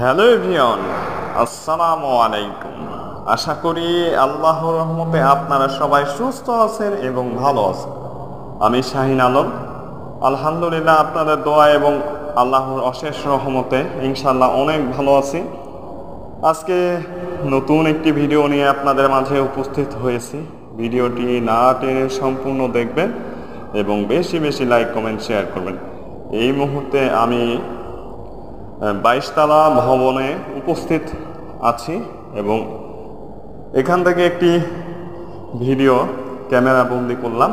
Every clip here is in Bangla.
হ্যালো এভরিওয়ান, আসসালামু আলাইকুম। আশা করি আল্লাহর রহমতে আপনারা সবাই সুস্থ আছেন এবং ভালো আছেন। আমি শাহিন আলম, আলহামদুলিল্লাহ আপনাদের দোয়া এবং আল্লাহর অশেষ রহমতে ইনশাল্লাহ অনেক ভালো আছি। আজকে নতুন একটি ভিডিও নিয়ে আপনাদের মাঝে উপস্থিত হয়েছি। ভিডিওটি না টেনে সম্পূর্ণ দেখবেন এবং বেশি বেশি লাইক কমেন্ট শেয়ার করবেন। এই মুহূর্তে আমি 22 তলা ভবনে উপস্থিত আছি এবং এখান থেকে একটি ভিডিও ক্যামেরা বন্দি করলাম।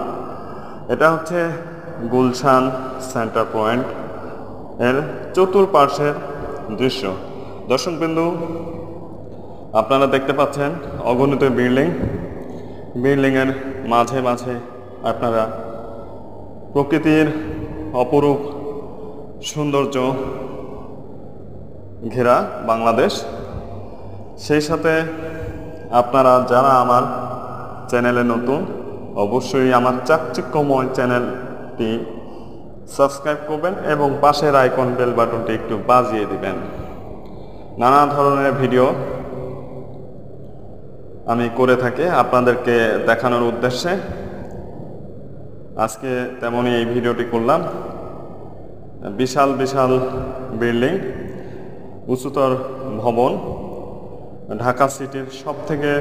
এটা হচ্ছে গুলশান সেন্টার পয়েন্ট এর চতুর্পার্শ্বের দৃশ্য। দর্শকবিন্দু, আপনারা দেখতে পাচ্ছেন অগণিত বিল্ডিংয়ের মাঝে মাঝে আপনারা প্রকৃতির অপরূপ সৌন্দর্য ঘেরা বাংলাদেশ। সেই সাথে আপনারা যারা আমার চ্যানেলে নতুন, অবশ্যই আমার চাকচিক্যময় চ্যানেলটি সাবস্ক্রাইব করবেন এবং পাশের আইকন বেল বাটনটি একটু বাজিয়ে দিবেন। নানা ধরনের ভিডিও আমি করে থাকি আপনাদেরকে দেখানোর উদ্দেশ্যে। আজকে তেমনই এই ভিডিওটি করলাম। বিশাল বিশাল বিল্ডিং, উচ্চতর ভবন, ঢাকা সিটির সবথেকে